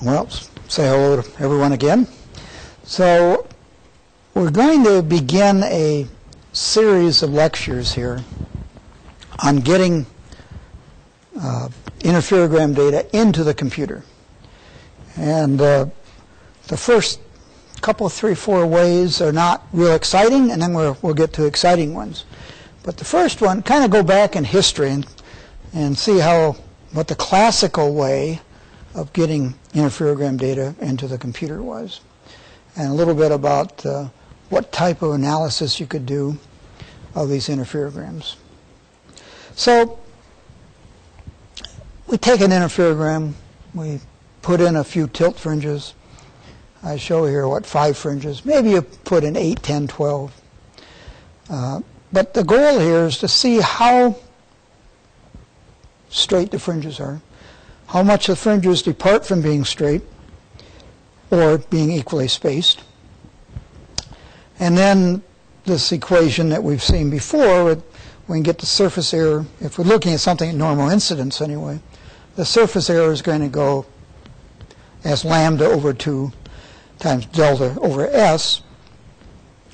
Well, say hello to everyone again. So we're going to begin a series of lectures here on getting interferogram data into the computer. And the first couple, 3, 4 ways are not real exciting, and then we'll get to exciting ones. But the first one, kind of go back in history and see what the classical way of getting interferogram data into the computer was, and a little bit about what type of analysis you could do of these interferograms. So we take an interferogram, we put in a few tilt fringes. I show here 5 fringes. Maybe you put in 8, 10, 12. But the goal here is to see how straight the fringes are, how much the fringes depart from being straight or being equally spaced. And then this equation that we've seen before, we can get the surface error. If we're looking at something at normal incidence anyway, the surface error is going to go as lambda over 2 times delta over S,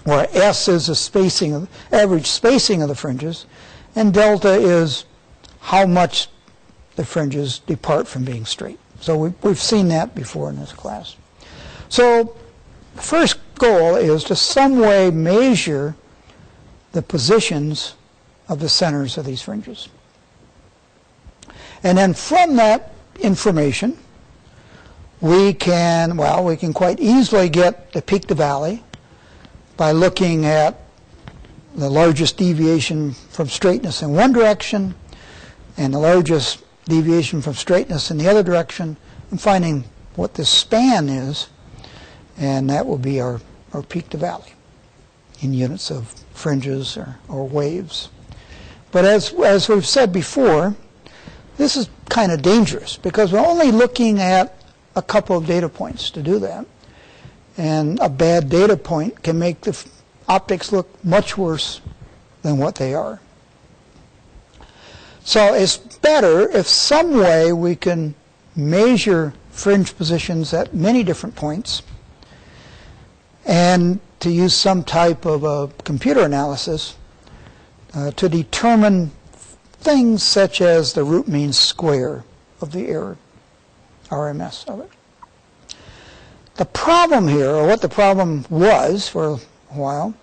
where S is the average spacing of the fringes, and delta is how much the fringes depart from being straight. So we've seen that before in this class. So the first goal is to some way measure the positions of the centers of these fringes. And then from that information, we can quite easily get the peak to valley by looking at the largest deviation from straightness in one direction and the largest deviation from straightness in the other direction, and finding what the span is, and that will be our peak to valley in units of fringes or waves. But as we've said before, this is kind of dangerous because we're only looking at a couple of data points to do that. And a bad data point can make the optics look much worse than what they are. So it's better if some way we can measure fringe positions at many different points and to use some type of a computer analysis to determine things such as the root mean square of the error, RMS of it. The problem here, or what the problem was for a while,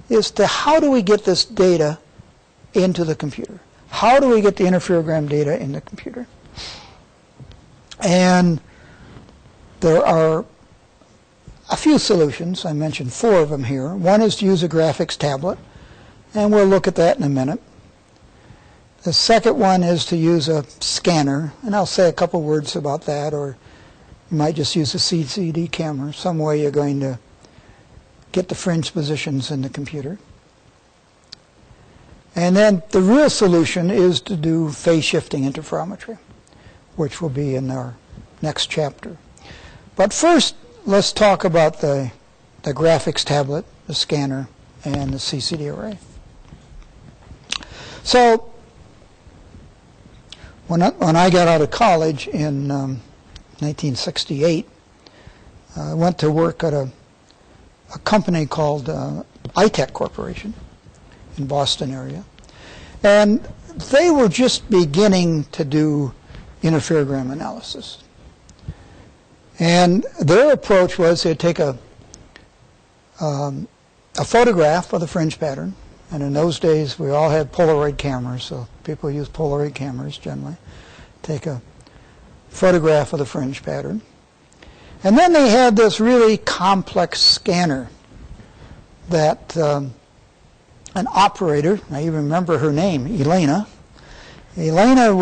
is how do we get this data into the computer? How do we get the interferogram data in the computer? And there are a few solutions. I mentioned 4 of them here. One is to use a graphics tablet, and we'll look at that in a minute. The second one is to use a scanner, and I'll say a couple words about that, or you might just use a CCD camera. Some way you're going to get the fringe positions in the computer. And then the real solution is to do phase shifting interferometry, which will be in our next chapter. But first, let's talk about the graphics tablet, the scanner, and the CCD array. So when I got out of college in 1968, I went to work at a company called iTech Corporation in Boston area. And they were just beginning to do interferogram analysis. And their approach was they'd take a photograph of the fringe pattern. And in those days, we all had Polaroid cameras, so people use Polaroid cameras generally. Take a photograph of the fringe pattern. And then they had this really complex scanner that an operator, I even remember her name, Elena. Elena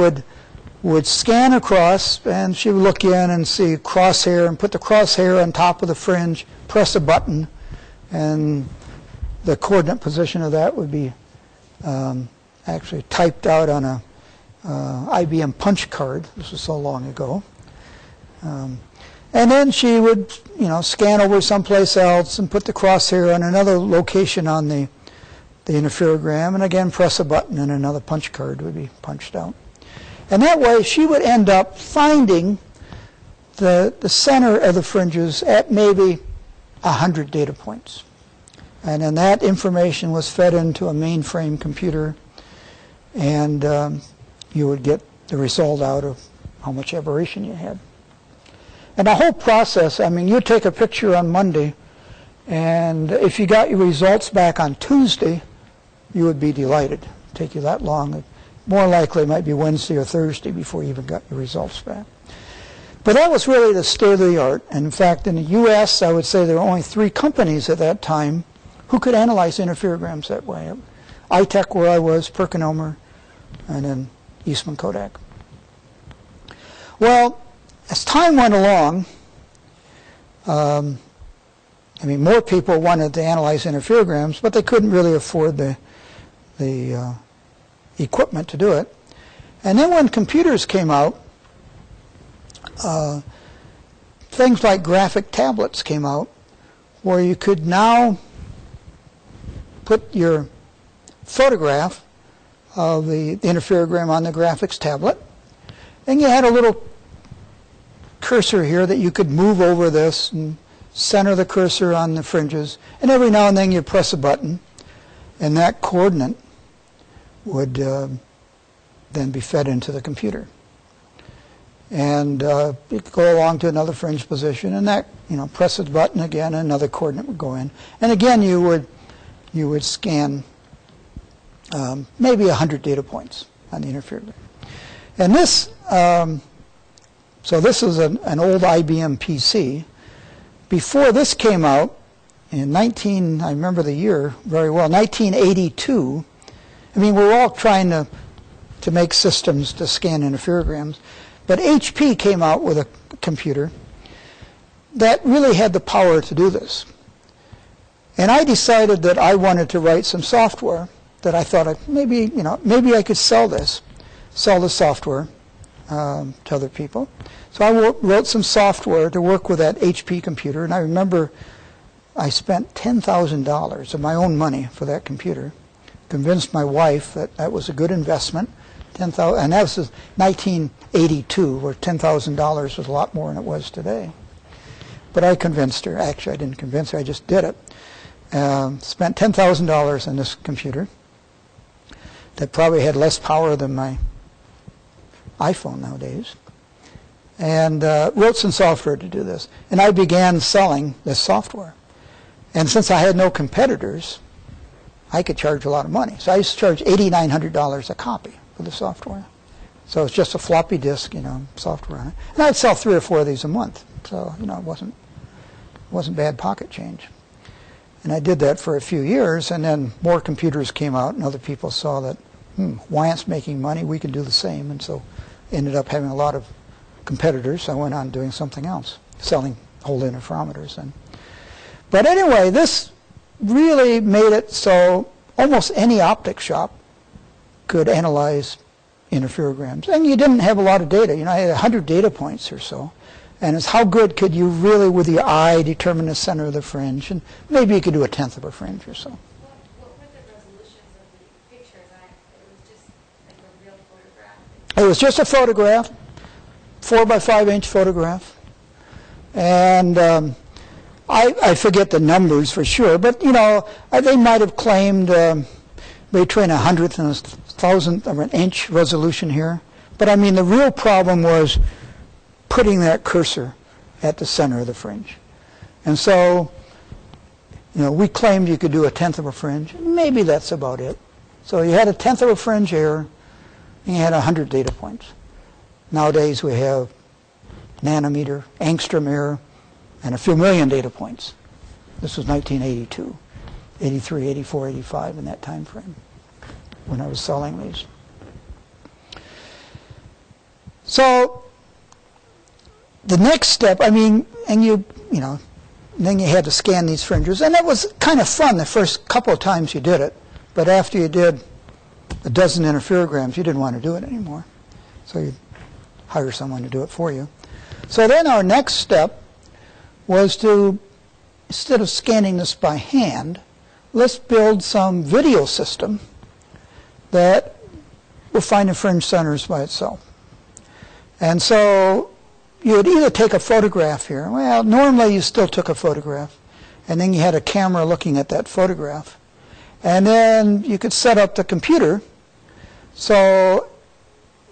would scan across, and she would look in and see crosshair and put the crosshair on top of the fringe, press a button, and the coordinate position of that would be actually typed out on a IBM punch card. This was so long ago. And then she would, scan over someplace else and put the crosshair on another location on the interferogram, and again press a button and another punch card would be punched out. And that way she would end up finding the center of the fringes at maybe 100 data points. And then that information was fed into a mainframe computer, and you would get the result out of how much aberration you had. And the whole process, I mean, you take a picture on Monday, and if you got your results back on Tuesday, you would be delighted. It'd take you that long. More likely it might be Wednesday or Thursday before you even got your results back. But that was really the state of the art. And in fact, in the U.S., I would say there were only 3 companies at that time who could analyze interferograms that way. iTech, where I was, PerkinElmer, and then Eastman Kodak. Well, as time went along, I mean, more people wanted to analyze interferograms, but they couldn't really afford the equipment to do it. And then when computers came out, things like graphic tablets came out, where you could now put your photograph of the interferogram on the graphics tablet, and you had a little cursor here that you could move over this and center the cursor on the fringes, and every now and then you press a button, and that coordinate would then be fed into the computer. And you could go along to another fringe position, and that, press the button again, and another coordinate would go in. And again, you would scan maybe 100 data points on the interferogram. And this, so this is an old IBM PC. Before this came out, in I remember the year very well, 1982, I mean, we're all trying to make systems to scan interferograms, but HP came out with a computer that really had the power to do this. And I decided that I wanted to write some software that I thought maybe I could sell the software to other people. So I wrote some software to work with that HP computer, and I remember I spent $10,000 of my own money for that computer. Convinced my wife that that was a good investment. And that was 1982, where $10,000 was a lot more than it was today. But I convinced her. Actually, I didn't convince her. I just did it. Spent $10,000 on this computer that probably had less power than my iPhone nowadays, and wrote some software to do this. And I began selling this software. And since I had no competitors, I could charge a lot of money. So I used to charge $8,900 a copy for the software. So it's just a floppy disk, software on it. And I'd sell 3 or 4 of these a month. So, it wasn't bad pocket change. And I did that for a few years, and then more computers came out, and other people saw that, Wyant's making money, we can do the same. And so ended up having a lot of competitors. I went on doing something else, selling whole interferometers. But anyway, this really made it so almost any optics shop could analyze interferograms. And you didn't have a lot of data. I had 100 data points or so. And it's how good could you really, with your eye, determine the center of the fringe. And maybe you could do 1/10 of a fringe or so. What were the resolutions of the pictures? It was just like a real photograph? It was just a photograph, 4 by 5 inch photograph. And I forget the numbers for sure, but they might have claimed between 100th and 1,000th of an inch resolution here. But I mean, the real problem was putting that cursor at the center of the fringe. And so, we claimed you could do 1/10 of a fringe. Maybe that's about it. So you had 1/10 of a fringe error, and you had 100 data points. Nowadays we have nanometer, angstrom error, and a few million data points. This was 1982, 83, 84, 85 in that time frame when I was selling these. So the next step, and then you had to scan these fringes, and it was kind of fun the first couple of times you did it, but after you did a dozen interferograms, you didn't want to do it anymore. So you hire someone to do it for you. So then our next step was to, instead of scanning this by hand, let's build some video system that will find the fringe centers by itself. And so, you would either take a photograph here. Well, normally you still took a photograph, and then you had a camera looking at that photograph. And then you could set up the computer. So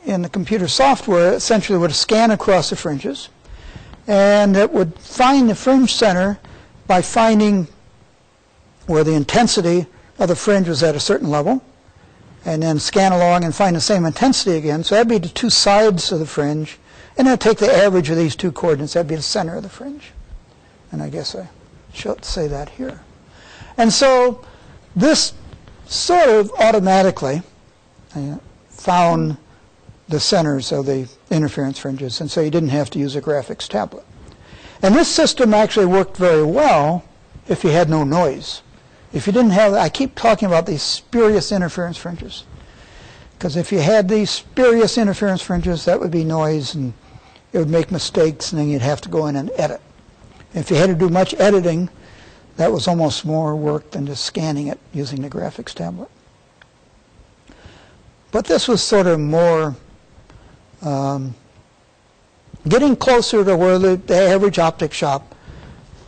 in the computer software, essentially it would scan across the fringes, and it would find the fringe center by finding where the intensity of the fringe was at a certain level, and then scan along and find the same intensity again. So that'd be the two sides of the fringe, and then take the average of these two coordinates. That'd be the center of the fringe. And I guess I should say that here. And so this sort of automatically found the centers of the interference fringes, and so you didn't have to use a graphics tablet. And this system actually worked very well if you had no noise. If you didn't have, I keep talking about these spurious interference fringes, because if you had these spurious interference fringes, that would be noise, and it would make mistakes, and then you'd have to go in and edit. If you had to do much editing, that was almost more work than just scanning it using the graphics tablet. But this was sort of more getting closer to where the average optics shop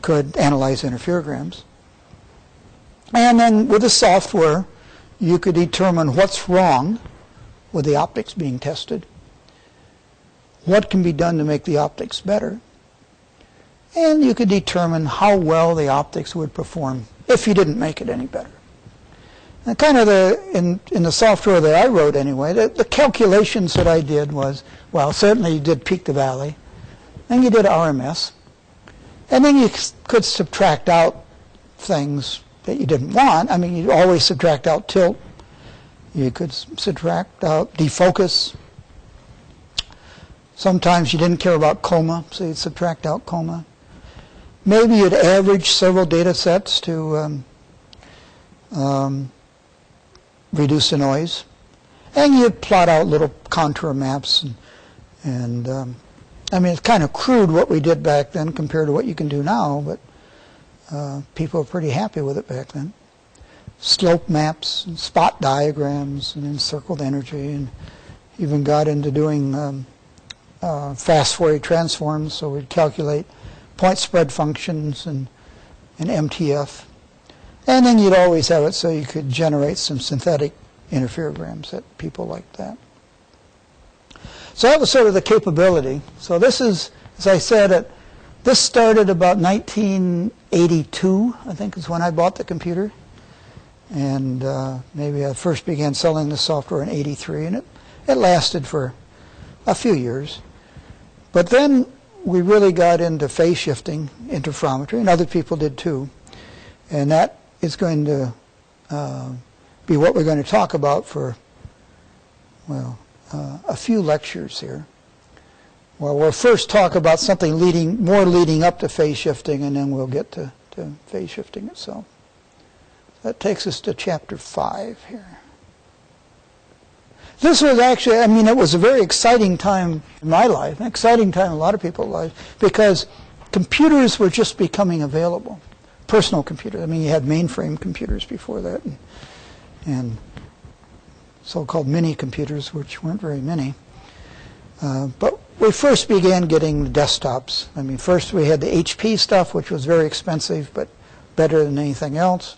could analyze interferograms. And then with the software, you could determine what's wrong with the optics being tested, what can be done to make the optics better, and you could determine how well the optics would perform if you didn't make it any better. And kind of in the software that I wrote anyway, the calculations that I did was, well, certainly you did peak to valley, then you did RMS, and then you could subtract out things that you didn't want. I mean, you always subtract out tilt. You could subtract out defocus. Sometimes you didn't care about coma, so you'd subtract out coma. Maybe you'd average several data sets to reduce the noise. And you'd plot out little contour maps. And I mean, it's kind of crude what we did back then compared to what you can do now, but people were pretty happy with it back then. Slope maps, and spot diagrams, and encircled energy, and even got into doing fast Fourier transforms, so we'd calculate point spread functions and MTF. And then you'd always have it so you could generate some synthetic interferograms that people liked that. So that was sort of the capability. So this is, as I said, this started about 1982, I think is when I bought the computer. And maybe I first began selling the software in 83, and it lasted for a few years. But then we really got into phase shifting interferometry, and other people did too. And that is going to be what we're going to talk about for, well, a few lectures here. Well, we'll first talk about something more leading up to phase shifting, and then we'll get to phase shifting itself. That takes us to chapter 5 here. This was actually, I mean, it was a very exciting time in my life, an exciting time in a lot of people's lives, because computers were just becoming available. Personal computers. I mean, you had mainframe computers before that, and so-called mini computers, which weren't very many. But we first began getting the desktops. I mean, first we had the HP stuff, which was very expensive, but better than anything else.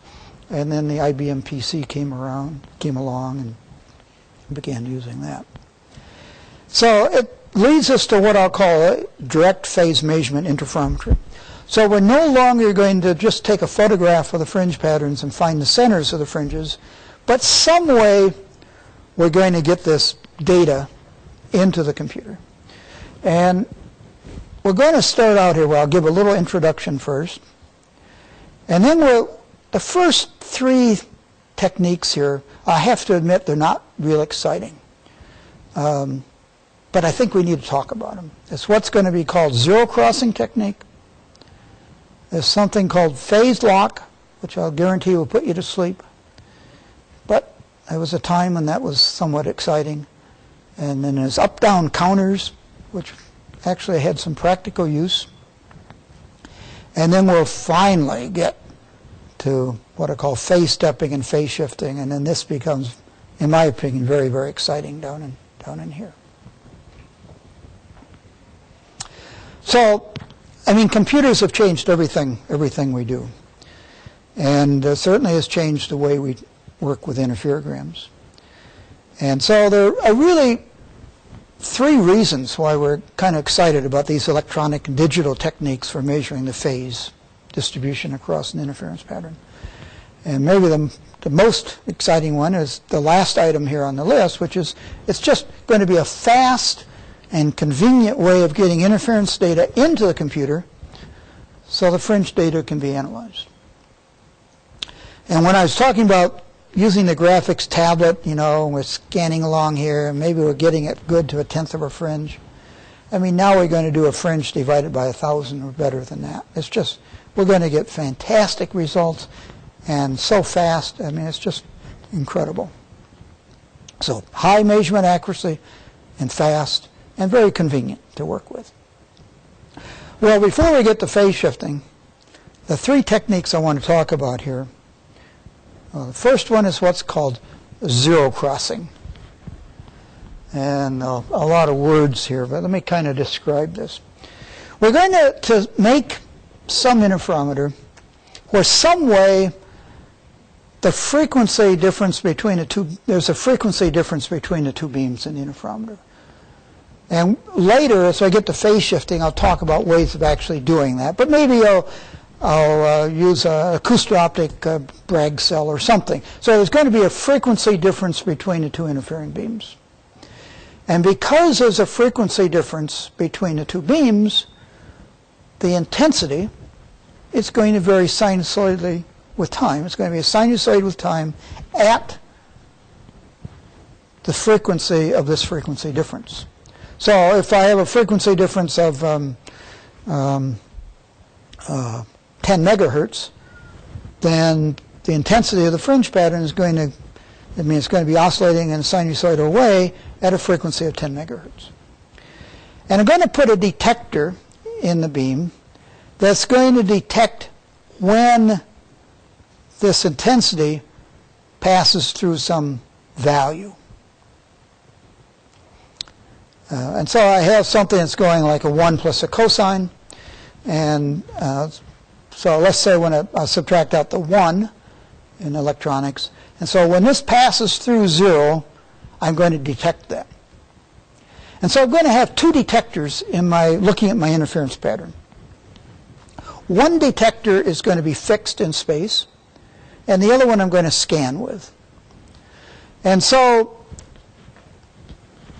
And then the IBM PC came along, and began using that. So it leads us to what I'll call a direct phase measurement interferometry. So we're no longer going to just take a photograph of the fringe patterns and find the centers of the fringes, but some way we're going to get this data into the computer. And we're going to start out here where I'll give a little introduction first. And then the first 3 techniques here, I have to admit they're not real exciting. But I think we need to talk about them. It's what's going to be called zero crossing technique. There's something called phase lock, which I'll guarantee will put you to sleep. But there was a time when that was somewhat exciting. And then there's up-down counters, which actually had some practical use. And then we'll finally get to what I call phase stepping and phase shifting, and then this becomes, in my opinion, very, very exciting down in here. So, I mean, computers have changed everything we do. And certainly has changed the way we work with interferograms. And so there are really three reasons why we're kind of excited about these electronic and digital techniques for measuring the phase distribution across an interference pattern. And maybe the most exciting one is the last item here on the list, which is it's just going to be a fast and convenient way of getting interference data into the computer so the fringe data can be analyzed. And when I was talking about using the graphics tablet, you know, we're scanning along here, and maybe we're getting it good to 1/10 of a fringe. I mean, now we're going to do a fringe divided by 1,000 or better than that. It's just, we're going to get fantastic results and so fast. I mean, it's just incredible. So high measurement accuracy and fast and very convenient to work with. Well, before we get to phase shifting, the three techniques I want to talk about here. The first one is what's called zero crossing. And a lot of words here, but let me kind of describe this. We're going to make some interferometer where some way the frequency difference between the two, there's a frequency difference between the two beams in the interferometer. And later, as I get to phase shifting, I'll talk about ways of actually doing that. But maybe I'll use an acousto-optic Bragg cell or something. So there's going to be a frequency difference between the two interfering beams. And because there's a frequency difference between the two beams, the intensity is going to vary sinusoidally with time. It's going to be a sinusoid with time at the frequency of this frequency difference. So if I have a frequency difference of 10 megahertz, then the intensity of the fringe pattern is going to, I mean, it's going to be oscillating in a sinusoidal way at a frequency of 10 megahertz. And I'm going to put a detector in the beam that's going to detect when this intensity passes through some value. And so I have something that's going like a 1 plus a cosine. And so let's say when I subtract out the 1 in electronics. And so when this passes through 0, I'm going to detect that. And so I'm going to have two detectors in my looking at my interference pattern. One detector is going to be fixed in space, and the other one I'm going to scan with. And so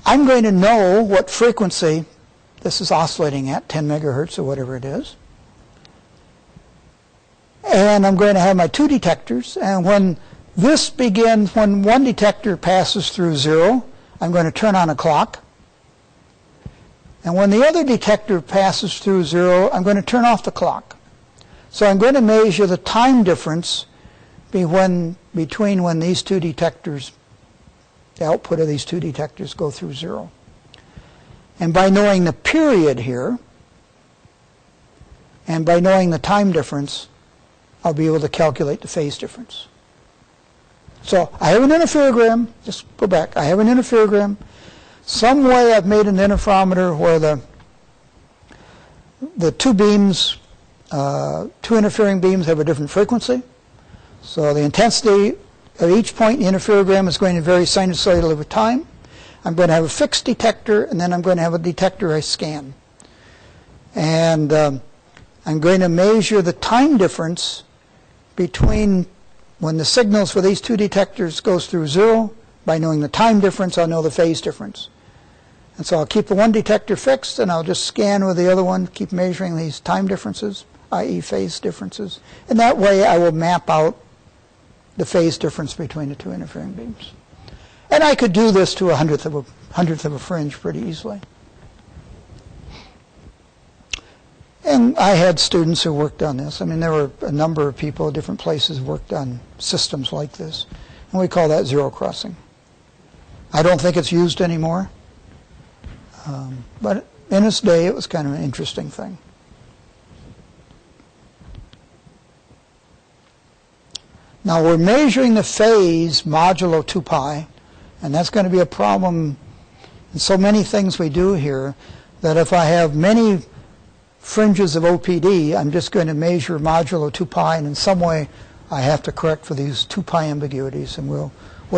I'm going to know what frequency this is oscillating at, 10 megahertz or whatever it is. And I'm going to have my two detectors, and when this begins, when one detector passes through 0, I'm going to turn on a clock. And when the other detector passes through 0, I'm going to turn off the clock. So I'm going to measure the time difference between when these two detectors, the output of these two detectors go through 0. And by knowing the period here, and by knowing the time difference, I'll be able to calculate the phase difference. So I have an interferogram, just go back, I have an interferogram. Some way I've made an interferometer where the two beams, two interfering beams have a different frequency. So the intensity of each point in the interferogram is going to vary sinusoidally with time. I'm going to have a fixed detector, and then I'm going to have a detector I scan. And I'm going to measure the time difference between when the signals for these two detectors goes through 0. By knowing the time difference, I'll know the phase difference. And so I'll keep the one detector fixed, and I'll just scan with the other one, keep measuring these time differences, i.e. phase differences. And that way I will map out the phase difference between the two interfering beams. And I could do this to a hundredth of a fringe pretty easily. And I had students who worked on this. I mean, there were a number of people at different places who worked on systems like this. And we call that zero crossing. I don't think it's used anymore. But in its day, it was kind of an interesting thing. Now we're measuring the phase modulo 2 pi, and that's going to be a problem in so many things we do here, that if I have many fringes of OPD, I'm just going to measure modulo 2 pi, and in some way I have to correct for these 2 pi ambiguities, and we'll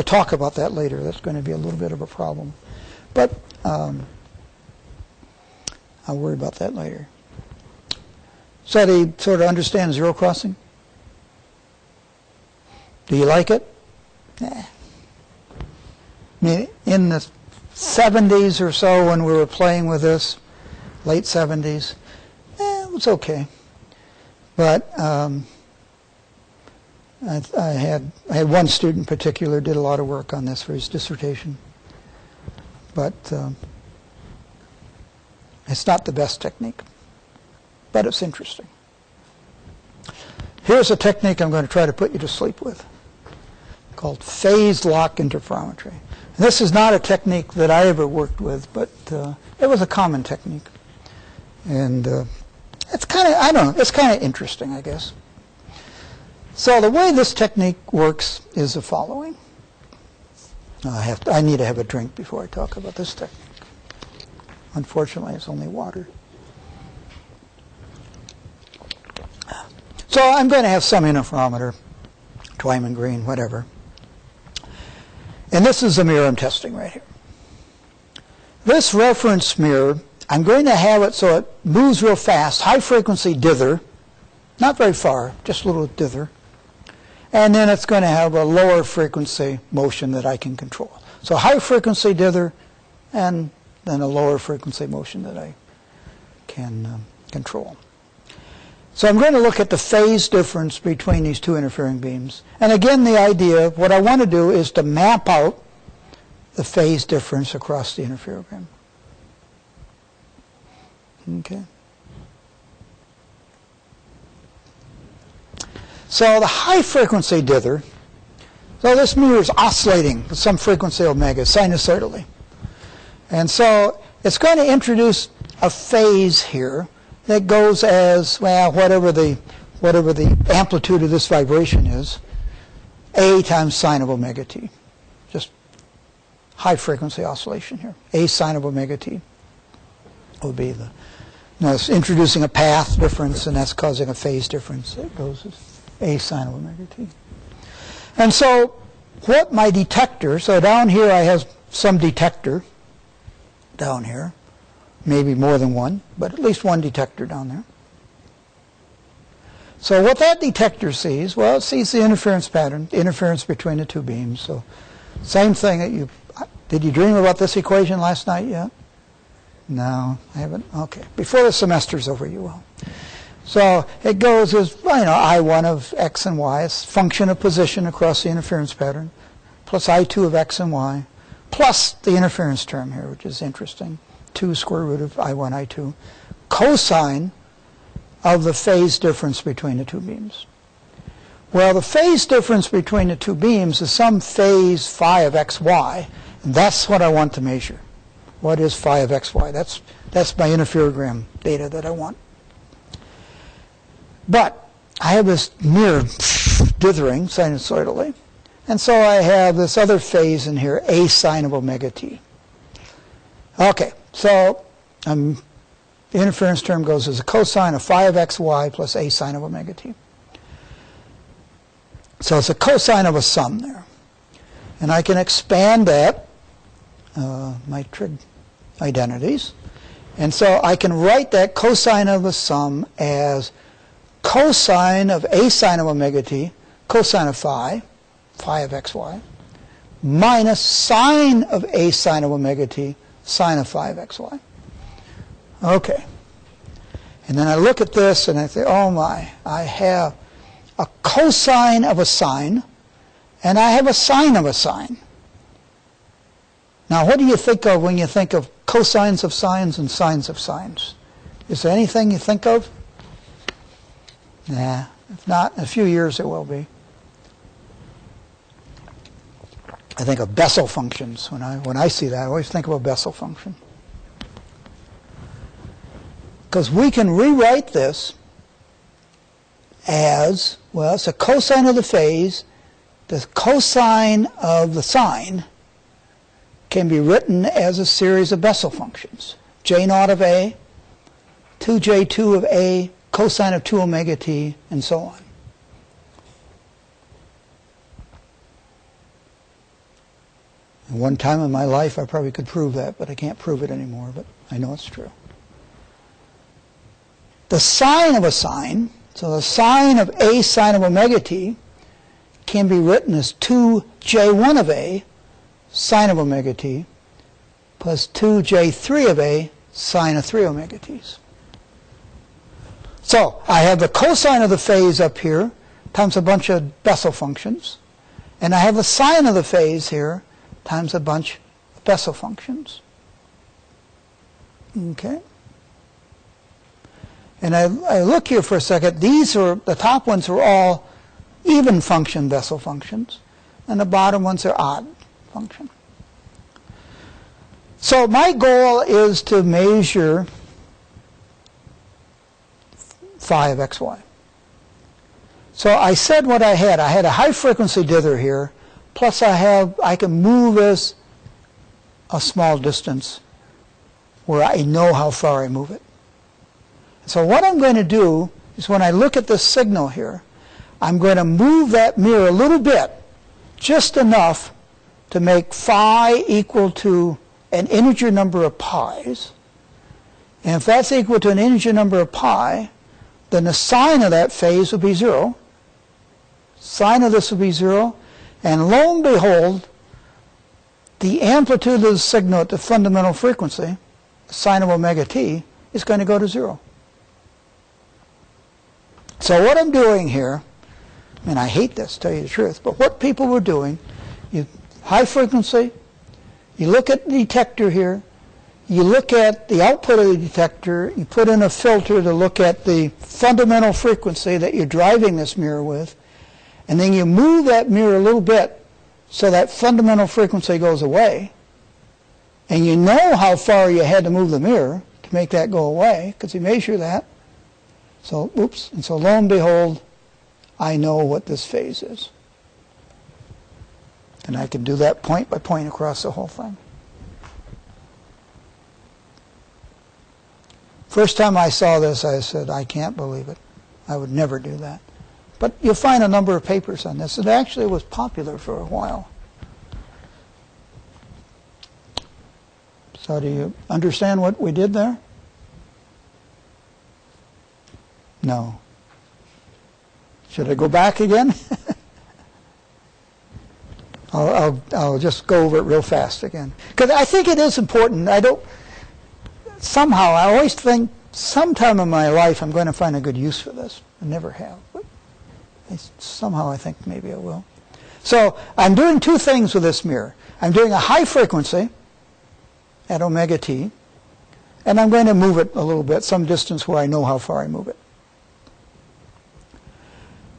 talk about that later. That's going to be a little bit of a problem. But I'll worry about that later. So do you sort of understand zero crossing? Do you like it? Nah. I mean, in the 70s or so when we were playing with this, late 70s, it was okay. But I had one student in particular did a lot of work on this for his dissertation. But it's not the best technique, but it's interesting. Here's a technique I'm going to try to put you to sleep with, called phase lock interferometry. This is not a technique that I ever worked with, but it was a common technique. And it's kind of, I don't know, it's kind of interesting, I guess. So the way this technique works is the following. I need to have a drink before I talk about this technique. Unfortunately, it's only water. So I'm going to have some interferometer, Twyman green, whatever. And this is the mirror I'm testing right here. This reference mirror, I'm going to have it so it moves real fast, high frequency dither, not very far, just a little dither. And then it's going to have a lower frequency motion that I can control. So high frequency dither and then a lower frequency motion that I can control. So I'm going to look at the phase difference between these two interfering beams. And again, the idea, what I want to do is to map out the phase difference across the interferogram. Okay. So the high frequency dither, so this mirror is oscillating with some frequency omega sinusoidally. And so it's going to introduce a phase here that goes as, well, whatever the amplitude of this vibration is, A times sine of omega t. Just high frequency oscillation here. A sine of omega t will be the, it's introducing a path difference, and that's causing a phase difference. It goes as A sine of omega t. And so what my detector, so down here I have some detector down here, maybe more than one, but at least one detector down there. So what that detector sees, well, it sees the interference pattern, interference between the two beams. So same thing that did you dream about this equation last night yet? No, I haven't. Okay, before the semester's over, you will. So it goes as, I1 of x and y, it's function of position across the interference pattern, plus I2 of x and y, plus the interference term here, which is interesting, 2 square root of I1, I2, cosine of the phase difference between the two beams. Well, the phase difference between the two beams is some phase phi of xy, and that's what I want to measure. What is phi of xy? That's my interferogram data that I want. But I have this mirror dithering sinusoidally, and so I have this other phase in here, A sine of omega t. Okay, so the interference term goes as a cosine of phi of xy plus A sine of omega t. So it's a cosine of a sum there. And I can expand that, my trig identities. And so I can write that cosine of a sum as cosine of A sine of omega t, cosine of phi of xy, minus sine of A sine of omega t, sine of phi of xy. Okay. And then I look at this and I say, oh my, I have a cosine of a sine and I have a sine of a sine. Now, what do you think of when you think of cosines of sines and sines of sines? Is there anything you think of? Nah, if not, in a few years it will be. I think of Bessel functions. When I see that, I always think of a Bessel function. Because we can rewrite this as, well, it's a cosine of the phase. The cosine of the sine can be written as a series of Bessel functions. J naught of A 2J2 of A, cosine of 2 omega t, and so on. And one time in my life I probably could prove that, but I can't prove it anymore, but I know it's true. The sine of a sine, so the sine of A sine of omega t, can be written as 2J1 of A sine of omega t plus 2J3 of A sine of 3 omega t's. So I have the cosine of the phase up here times a bunch of Bessel functions, and I have the sine of the phase here times a bunch of Bessel functions. Okay? And I look here for a second. These are, the top ones are all even function Bessel functions, and the bottom ones are odd function. So my goal is to measure phi of xy. So I said what I had. I had a high frequency dither here, plus I can move this a small distance where I know how far I move it. So what I'm going to do is when I look at this signal here, I'm going to move that mirror a little bit, just enough to make phi equal to an integer number of pi's. And if that's equal to an integer number of pi, then the sine of that phase will be 0. Sine of this will be 0. And lo and behold, the amplitude of the signal at the fundamental frequency, sine of omega t, is going to go to 0. So what I'm doing here, and I hate this, to tell you the truth, but what people were doing, you high frequency, you look at the detector here, you look at the output of the detector, you put in a filter to look at the fundamental frequency that you're driving this mirror with, and then you move that mirror a little bit so that fundamental frequency goes away, and you know how far you had to move the mirror to make that go away, because you measure that. So, oops, and so lo and behold, I know what this phase is. And I can do that point by point across the whole thing. First time I saw this, I said, I can't believe it. I would never do that. But you'll find a number of papers on this. It actually was popular for a while. So do you understand what we did there? No. Should I go back again? I'll just go over it real fast again. Because I think it is important. Somehow, I always think sometime in my life I'm going to find a good use for this. I never have. But somehow I think maybe I will. So I'm doing two things with this mirror. I'm doing a high frequency at omega t, and I'm going to move it a little bit, some distance where I know how far I move it.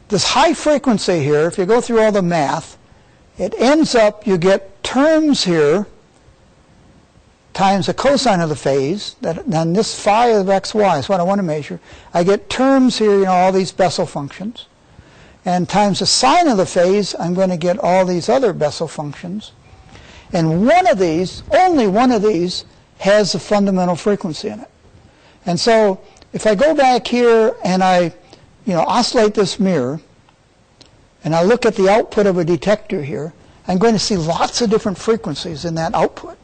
This high frequency here, if you go through all the math, it ends up, you get terms here times the cosine of the phase, then this phi of xy is what I want to measure. I get terms here, all these Bessel functions. And times the sine of the phase, I'm going to get all these other Bessel functions. And one of these, only one of these, has the fundamental frequency in it. And so if I go back here and I oscillate this mirror, and I look at the output of a detector here, I'm going to see lots of different frequencies in that output.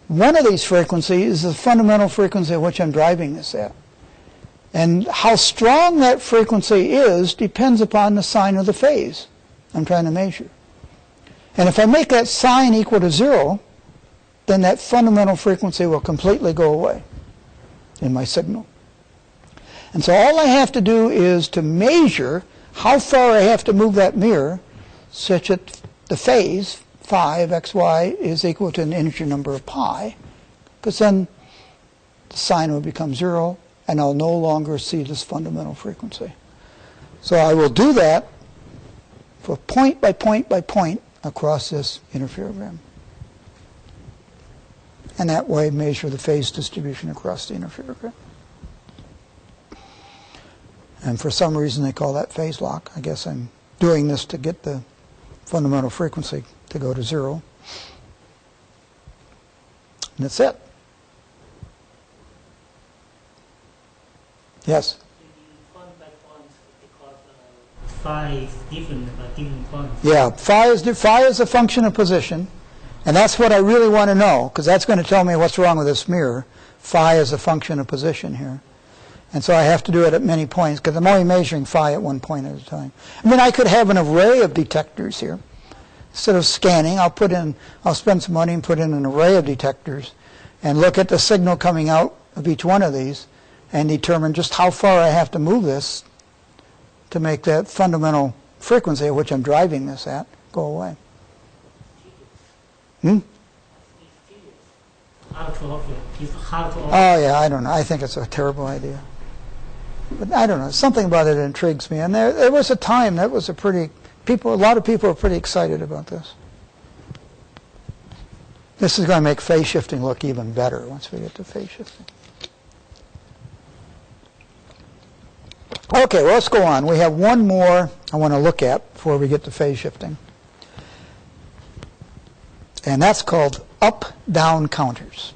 One of these frequencies is the fundamental frequency at which I'm driving this at. And how strong that frequency is depends upon the sine of the phase I'm trying to measure. And if I make that sine equal to 0, then that fundamental frequency will completely go away in my signal. And so all I have to do is to measure how far I have to move that mirror such that the phase, phi of xy, is equal to an integer number of pi, because then the sine will become 0, and I'll no longer see this fundamental frequency. So I will do that for point by point by point across this interferogram. And that way measure the phase distribution across the interferogram. And for some reason they call that phase lock. I guess I'm doing this to get the fundamental frequency to go to 0. And that's it. Yes. Point by point, because phi is different at different points. Yeah, phi is a function of position, and that's what I really want to know, because that's going to tell me what's wrong with this mirror. Phi is a function of position here. And so I have to do it at many points, because I'm only measuring phi at one point at a time. I mean, I could have an array of detectors here. Instead of scanning, I'll spend some money and put in an array of detectors and look at the signal coming out of each one of these and determine just how far I have to move this to make that fundamental frequency at which I'm driving this at go away. Hard to operate. It's hard to operate. Oh, yeah, I don't know. I think it's a terrible idea. But I don't know. Something about it intrigues me. And there was a time that was a lot of people were pretty excited about this. This is going to make phase shifting look even better once we get to phase shifting. Okay, well, let's go on. We have one more I want to look at before we get to phase shifting. And that's called up-down counters.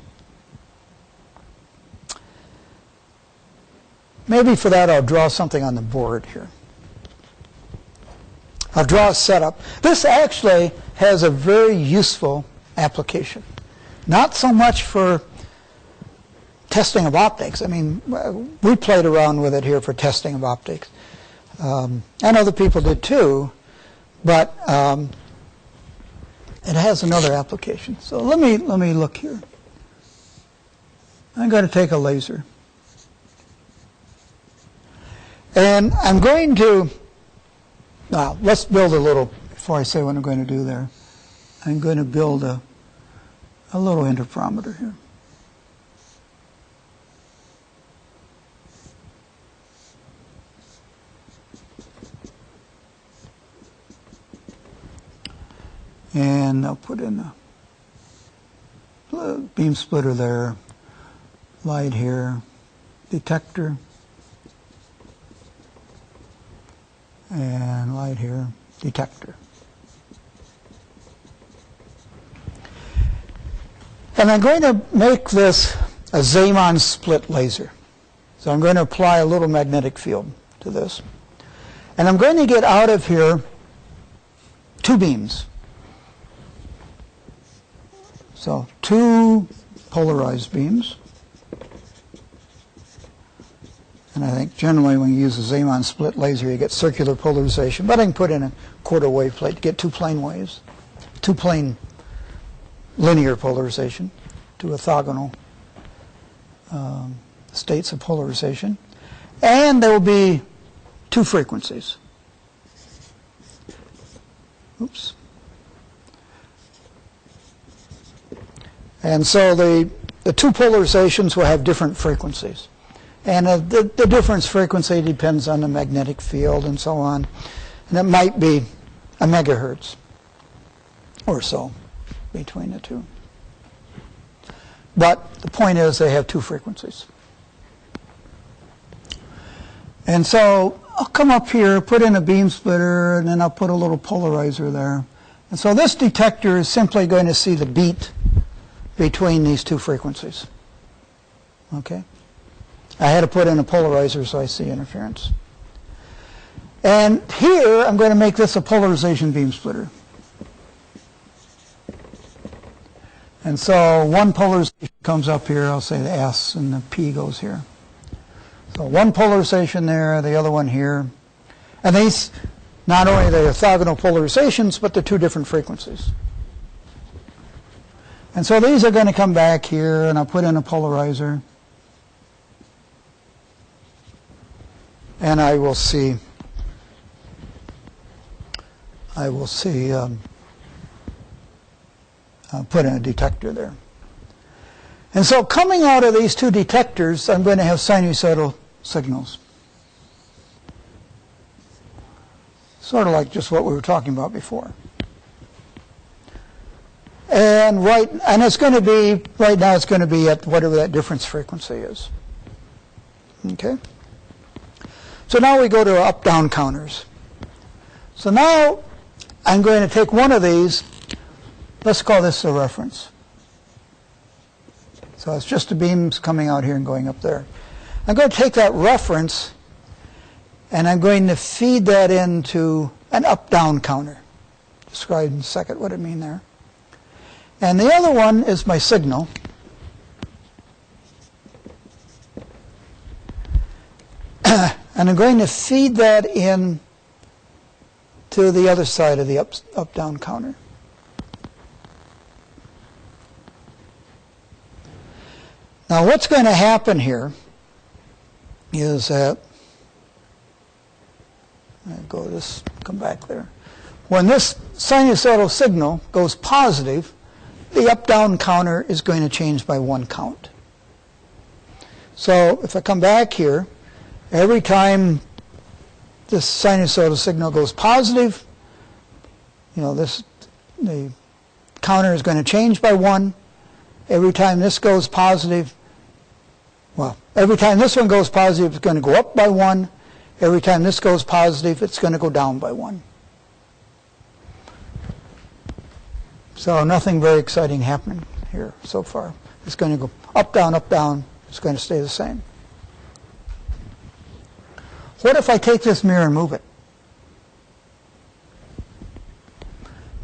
Maybe for that I'll draw something on the board here. I'll draw a setup. This actually has a very useful application. Not so much for testing of optics. I mean, we played around with it here for testing of optics. And other people did too, but it has another application. So let me look here. I'm going to take a laser. And I'm going to, now let's build a little, before I say what I'm going to do there, I'm going to build a little interferometer here. And I'll put in a beam splitter there, light here, detector, and light here, detector. And I'm going to make this a Zeeman split laser. So I'm going to apply a little magnetic field to this. And I'm going to get out of here two beams. So two polarized beams. And I think generally when you use a Zeeman split laser, you get circular polarization. But I can put in a quarter wave plate to get two plane waves, two plane linear polarization, two orthogonal states of polarization. And there will be two frequencies. Oops. And so the two polarizations will have different frequencies. And the difference frequency depends on the magnetic field and so on. And it might be a megahertz or so between the two. But the point is they have two frequencies. And so I'll come up here, put in a beam splitter, and then I'll put a little polarizer there. And so this detector is simply going to see the beat between these two frequencies. Okay? I had to put in a polarizer so I see interference. And here I'm going to make this a polarization beam splitter. And so one polarization comes up here, I'll say the S, and the P goes here. So one polarization there, the other one here. And these, not only the orthogonal polarizations, but the two different frequencies. And so these are going to come back here, and I'll put in a polarizer. And I will see I'll put in a detector there. And so coming out of these two detectors, I'm going to have sinusoidal signals. Sort of like just what we were talking about before. And it's going to be, right now it's going to be at whatever that difference frequency is. Okay? So now we go to up-down counters. So now I'm going to take one of these. Let's call this a reference. So it's just the beams coming out here and going up there. I'm going to take that reference and I'm going to feed that into an up-down counter. Describe in a second what I mean there. And the other one is my signal. And I'm going to feed that in to the other side of the up-down counter. Now what's going to happen here is that, come back there. When this sinusoidal signal goes positive, the up-down counter is going to change by 1 count. So if I come back here, every time this sinusoidal signal goes positive, the counter is going to change by 1. Every time this goes positive, every time this one goes positive, it's going to go up by 1. Every time this goes positive, it's going to go down by 1. So nothing very exciting happening here so far. It's going to go up, down, up, down. It's going to stay the same. What if I take this mirror and move it?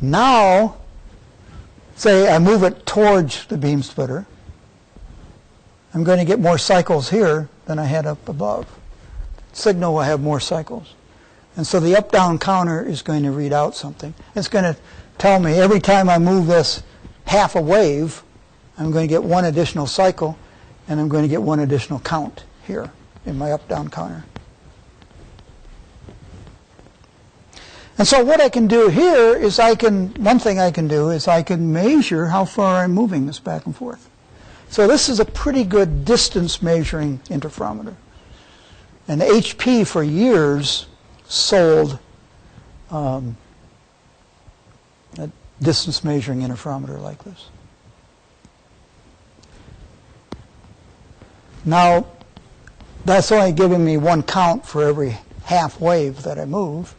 Now, say I move it towards the beam splitter, I'm going to get more cycles here than I had up above. Signal will have more cycles. And so the up-down counter is going to read out something. It's going to tell me every time I move this half a wave, I'm going to get 1 additional cycle, and I'm going to get 1 additional count here in my up-down counter. And so what I can do here is one thing I can do is I can measure how far I'm moving this back and forth. So this is a pretty good distance measuring interferometer. And HP for years sold a distance measuring interferometer like this. Now, that's only giving me 1 count for every half wave that I move.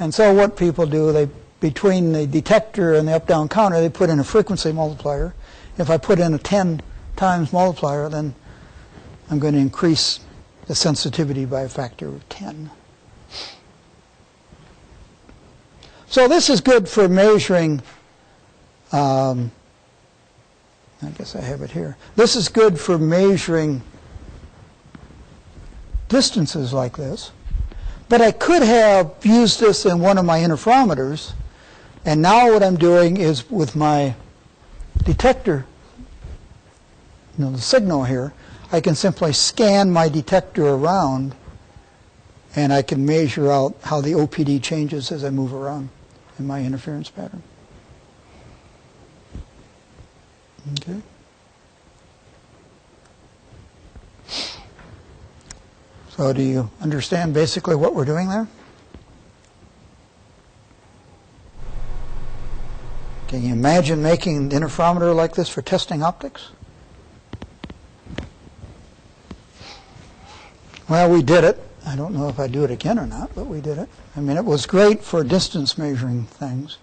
And so what people do, between the detector and the up-down counter, they put in a frequency multiplier. If I put in a 10 times multiplier, then I'm going to increase the sensitivity by a factor of 10. So this is good for measuring, I guess I have it here. This is good for measuring distances like this. But I could have used this in one of my interferometers, and now what I'm doing is with my detector, the signal here, I can simply scan my detector around, and I can measure out how the OPD changes as I move around in my interference pattern. Okay. So do you understand basically what we're doing there? Can you imagine making an interferometer like this for testing optics? Well, we did it. I don't know if I'd do it again or not, but we did it. I mean, it was great for distance measuring things.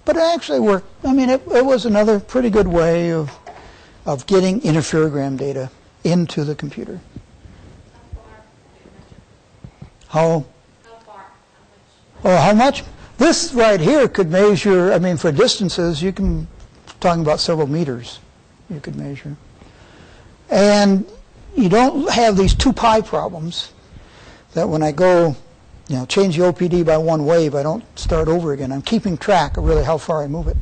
But it actually worked. I mean, it was another pretty good way of getting interferogram data into the computer. How far? How much? This right here could measure, I mean, for distances, you can, talking about several meters, you could measure. And you don't have these 2 pi problems that when I go, change the OPD by 1 wave, I don't start over again. I'm keeping track of really how far I move it.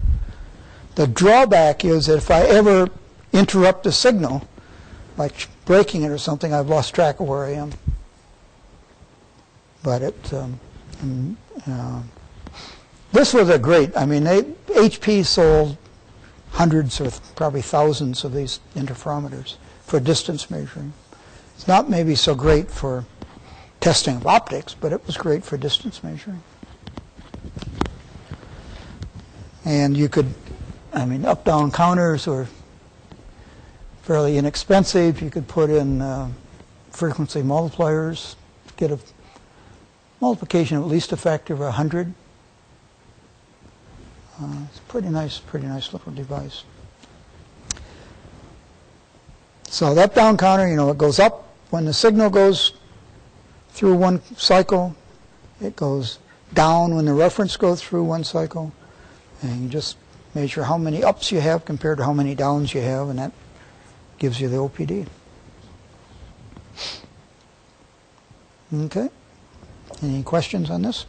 The drawback is that if I ever interrupt the signal, like breaking it or something, I've lost track of where I am. But this was a great, I mean, HP sold hundreds or probably thousands of these interferometers for distance measuring. It's not maybe so great for testing of optics, but it was great for distance measuring. And you could, I mean, up-down counters were fairly inexpensive. You could put in frequency multipliers, get a multiplication of at least a factor of 100. It's a pretty nice little device. So the up-down counter, it goes up when the signal goes through one cycle, it goes down when the reference goes through one cycle, and you just measure how many ups you have compared to how many downs you have, and that gives you the OPD. Okay. Any questions on this?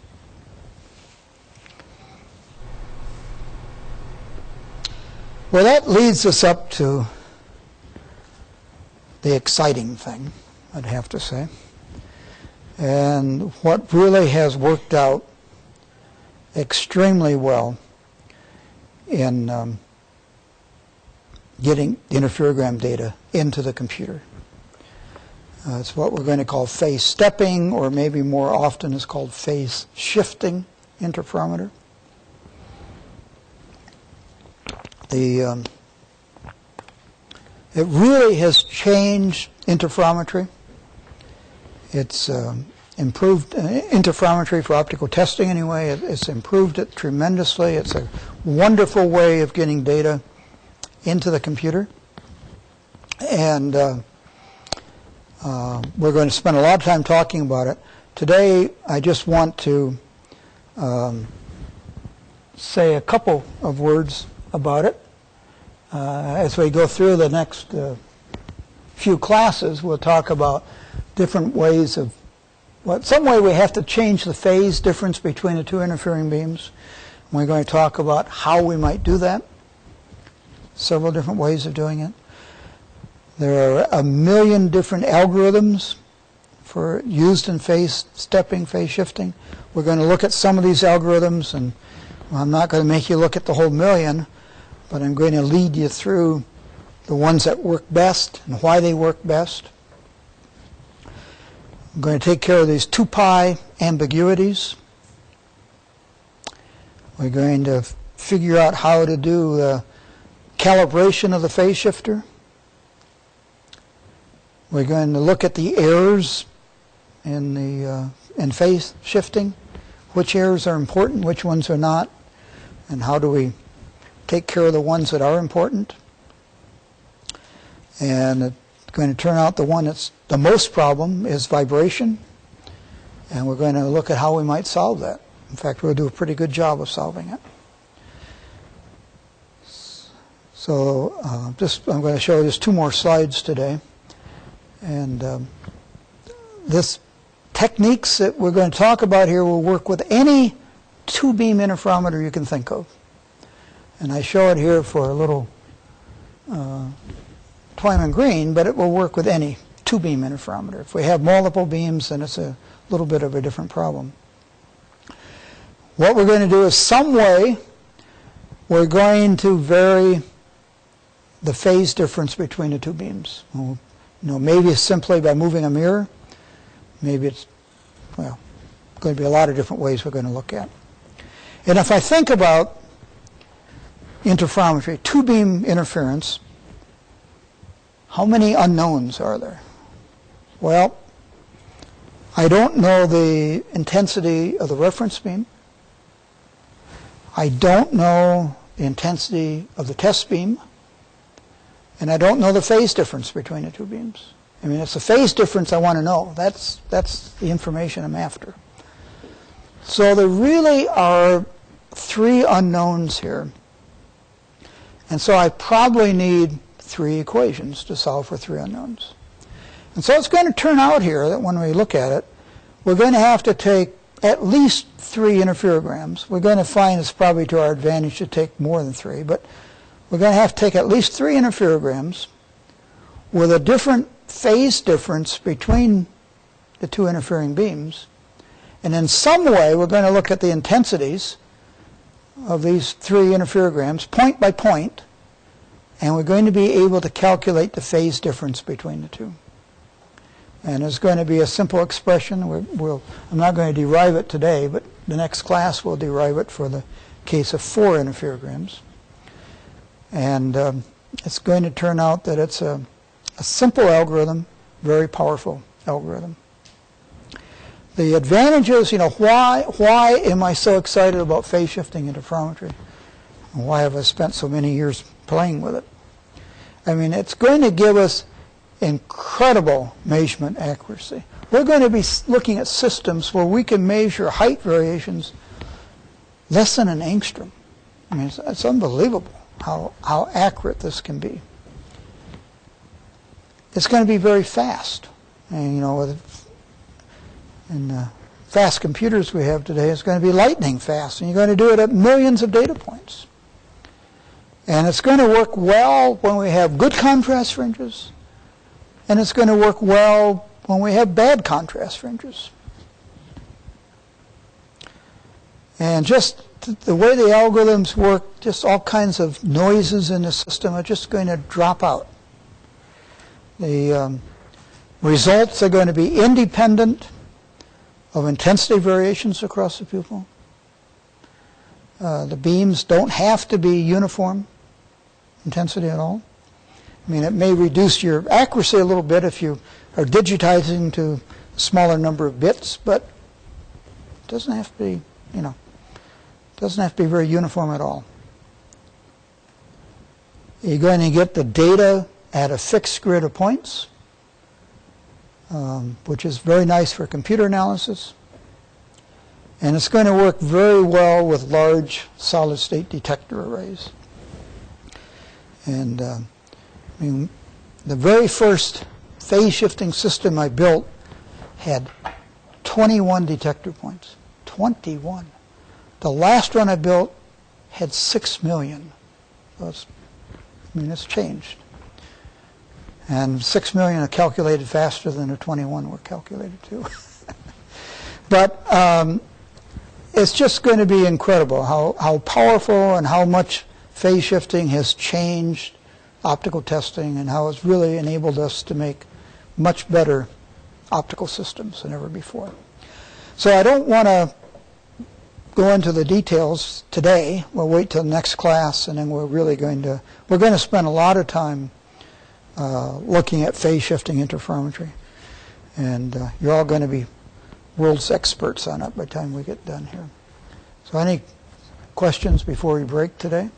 Well, that leads us up to the exciting thing, I'd have to say. And what really has worked out extremely well in getting interferogram data into the computer. It's what we're going to call phase stepping, or maybe more often is called phase shifting interferometer. It really has changed interferometry. It's improved interferometry for optical testing anyway. It's improved it tremendously. It's a wonderful way of getting data into the computer. And we're going to spend a lot of time talking about it. Today, I just want to say a couple of words about it. As we go through the next few classes, we'll talk about different ways of, well, some way we have to change the phase difference between the two interfering beams. We're going to talk about how we might do that, several different ways of doing it. There are a million different algorithms for used in phase stepping, phase shifting. We're going to look at some of these algorithms, and well, I'm not going to make you look at the whole million, but I'm going to lead you through the ones that work best and why they work best. I'm going to take care of these 2π ambiguities. We're going to figure out how to do the calibration of the phase shifter. We're going to look at the errors in phase shifting, which errors are important, which ones are not, and how do we take care of the ones that are important. And it's going to turn out the one that's the most problem is vibration, and we're going to look at how we might solve that. In fact, we'll do a pretty good job of solving it. So I'm going to show you just two more slides today. And this techniques that we're going to talk about here will work with any two-beam interferometer you can think of. And I show it here for a little Twyman green, but it will work with any two-beam interferometer. If we have multiple beams, then it's a little bit of a different problem. What we're going to do is some way we're going to vary the phase difference between the two beams. Well, maybe it's simply by moving a mirror. Maybe it's, well, going to be a lot of different ways we're going to look at. And if I think about interferometry, two-beam interference, how many unknowns are there? Well, I don't know the intensity of the reference beam. I don't know the intensity of the test beam. And I don't know the phase difference between the two beams. I mean, it's the phase difference I want to know. That's the information I'm after. So there really are three unknowns here. And so I probably need three equations to solve for three unknowns. And so it's going to turn out here that when we look at it, we're going to have to take at least three interferograms. We're going to find it's probably to our advantage to take more than three, but we're going to have to take at least three interferograms with a different phase difference between the two interfering beams. And in some way, we're going to look at the intensities of these three interferograms point by point, and we're going to be able to calculate the phase difference between the two. And it's going to be a simple expression. I'm not going to derive it today, but the next class will derive it for the case of 4 interferograms. And it's going to turn out that it's a simple algorithm, very powerful algorithm. The advantages, why am I so excited about phase shifting interferometry? And why have I spent so many years playing with it? I mean, it's going to give us incredible measurement accuracy. We're going to be looking at systems where we can measure height variations less than an angstrom. I mean, it's unbelievable how accurate this can be. It's going to be very fast. And, you know, in the fast computers we have today, it's going to be lightning fast, and you're going to do it at millions of data points. And it's going to work well when we have good contrast fringes, and it's going to work well when we have bad contrast fringes. And just the way the algorithms work, just all kinds of noises in the system are just going to drop out. The results are going to be independent of intensity variations across the pupil. The beams don't have to be uniform intensity at all. I mean, it may reduce your accuracy a little bit if you are digitizing to a smaller number of bits, but it doesn't have to be, you know, doesn't have to be very uniform at all. You're going to get the data at a fixed grid of points, which is very nice for computer analysis. And it's going to work very well with large solid-state detector arrays. And I mean, the very first phase-shifting system I built had 21 detector points. 21. The last one I built had 6 million. So it's, I mean, it's changed. And 6 million are calculated faster than the 21 were calculated too. But it's just going to be incredible how powerful and how much phase shifting has changed optical testing and how it's really enabled us to make much better optical systems than ever before. So I don't want to go into the details today. We'll wait till the next class, and then we're going to spend a lot of time looking at phase shifting interferometry. And you're all going to be world's experts on it by the time we get done here. So any questions before we break today?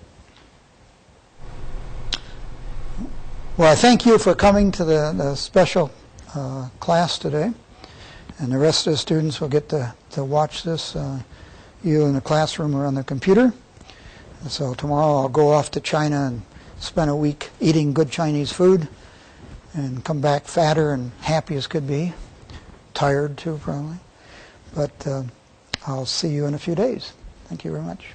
Well, I thank you for coming to the special class today. And the rest of the students will get to watch this. You in the classroom or on the computer. And so tomorrow I'll go off to China and spend a week eating good Chinese food and come back fatter and happy as could be. Tired too, probably. But I'll see you in a few days. Thank you very much.